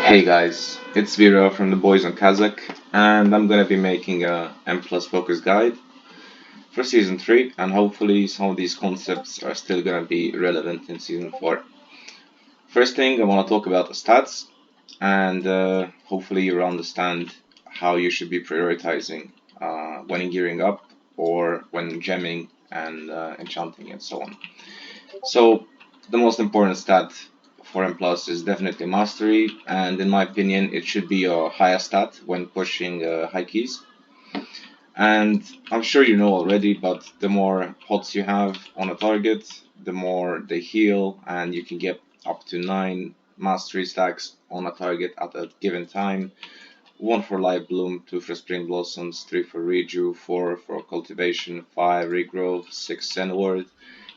Hey guys, it's Vira from the Boys on Kazakh, and I'm gonna be making a M Plus focus guide for Season 3, and hopefully some of these concepts are still gonna be relevant in Season 4. First thing, I wanna talk about the stats, and hopefully you'll understand how you should be prioritizing when gearing up or when gemming and enchanting and so on. So, the most important stat for M Plus is definitely mastery, and in my opinion, it should be your highest stat when pushing high keys. And I'm sure you know already, but the more pots you have on a target, the more they heal, and you can get up to 9 mastery stacks on a target at a given time. 1 for Live Bloom, 2 for Spring Blossoms, 3 for Reju, 4 for Cultivation, 5 Regrowth, 6 Sandward,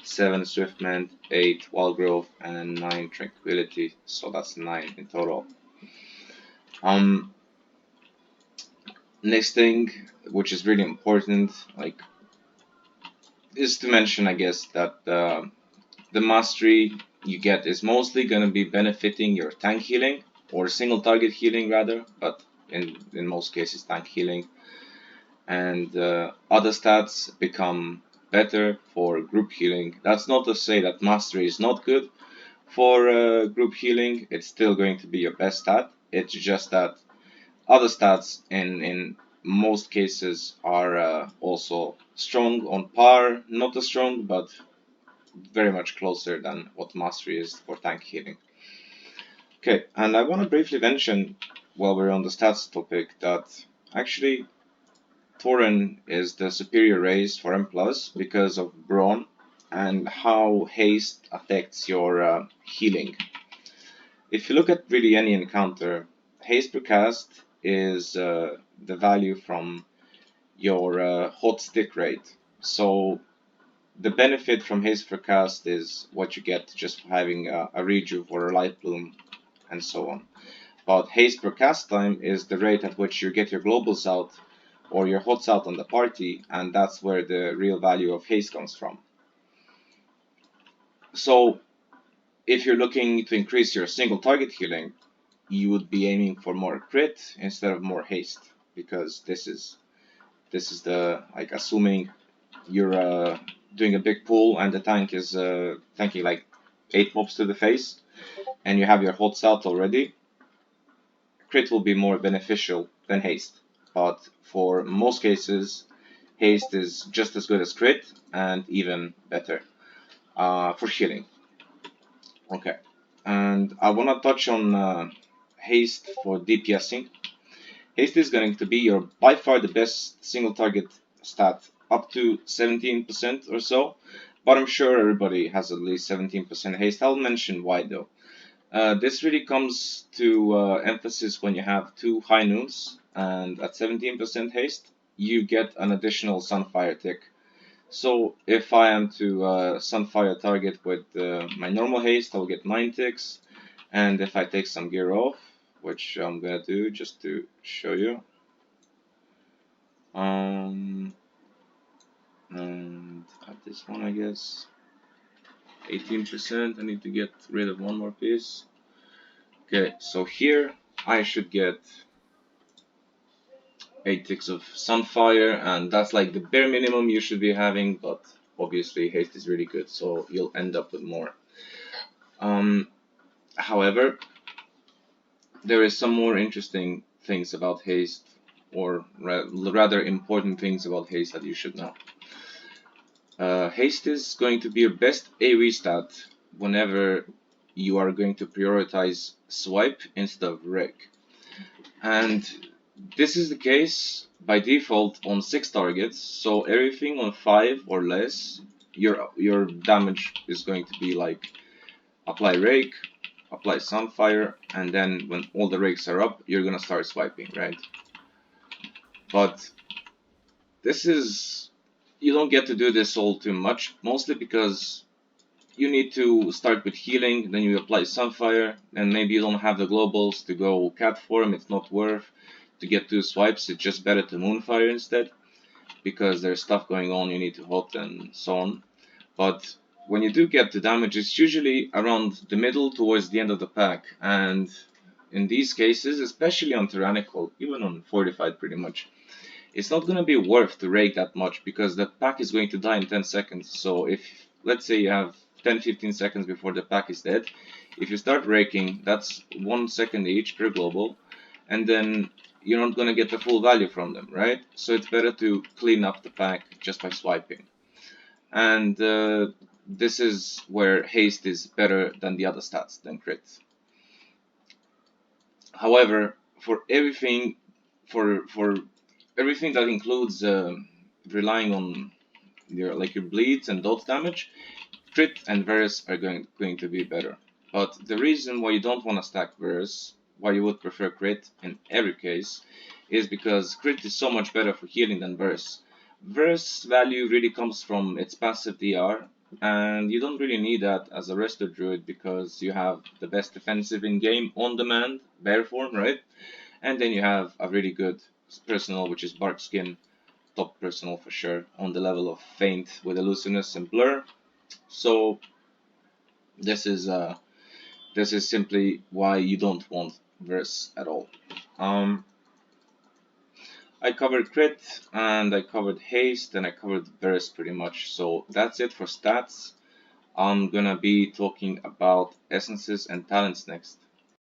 7 Swiftment, 8 Wild Growth, and 9 Tranquility. So that's 9 in total. Um, Next thing, which is really important, is to mention, I guess, that the mastery you get is mostly gonna be benefiting your tank healing or single target healing rather, but in most cases tank healing. And other stats become better for group healing. That's not to say that mastery is not good for group healing. It's still going to be your best stat. It's just that other stats in most cases are also strong on par, not as strong, but very much closer than what mastery is for tank healing. Okay, and I want to briefly mention while we're on the stats topic that actually Tauren is the superior race for M plus because of Brawn and how haste affects your healing. If you look at really any encounter, haste per cast is the value from your hot stick rate. So the benefit from haste per cast is what you get just having a rejuve or a light bloom and so on. But haste per cast time is the rate at which you get your globals out or your hots out on the party, and that's where the real value of haste comes from. So if you're looking to increase your single target healing, you would be aiming for more crit instead of more haste, because this is the, like, assuming you're doing a big pull and the tank is tanking like 8 mobs to the face and you have your hots out already. Crit will be more beneficial than haste, but for most cases haste is just as good as crit and even better for healing. Okay, and I want to touch on haste for DPSing. Haste is going to be your by far the best single target stat, up to 17% or so, but I'm sure everybody has at least 17% haste. I'll mention why though. This really comes to emphasis when you have 2 high noons, and at 17% haste, you get an additional Sunfire tick. So if I am to Sunfire target with my normal haste, I'll get 9 ticks, and if I take some gear off, which I'm gonna do just to show you, and at this one I guess 18%. I need to get rid of one more piece. Okay, so here I should get 8 ticks of Sunfire, and that's like the bare minimum you should be having, but obviously haste is really good, so you'll end up with more. However, there is some more interesting things about haste, or rather important things about haste that you should know. Haste is going to be your best AoE stat whenever you are going to prioritize swipe instead of rake. And this is the case by default on 6 targets, so everything on 5 or less, your damage is going to be like apply rake, apply Sunfire, and then when all the rakes are up, you're gonna start swiping, right? But this is, you don't get to do this all too much, mostly because you need to start with healing, then you apply Sunfire, and maybe you don't have the globals to go cat form. It's not worth to get 2 swipes. It's just better to Moonfire instead, because there's stuff going on you need to hot and so on. But when you do get the damage, it's usually around the middle towards the end of the pack, and in these cases, especially on Tyrannical, even on Fortified pretty much, it's not going to be worth to rake that much because the pack is going to die in 10 seconds. So if, let's say you have 10-15 seconds before the pack is dead, if you start raking, that's 1 second each per global, and then you're not going to get the full value from them, right? So it's better to clean up the pack just by swiping. And this is where haste is better than the other stats than crit. However, for everything that includes relying on your bleeds and dot damage, crit and Varus are going to be better. But the reason why you don't want to stack Varus, why you would prefer crit in every case, is because crit is so much better for healing than Varus. Varus value really comes from its passive DR, and you don't really need that as a Resto Druid because you have the best defensive in game on demand, bear form, right? And then you have a really good personal, which is Bark Skin, top personal for sure, on the level of Feint with Elusiveness and Blur. So this is uh, this is simply why you don't want Verse at all. I covered crit and I covered haste and I covered Verse pretty much. So that's it for stats. I'm gonna be talking about essences and talents next.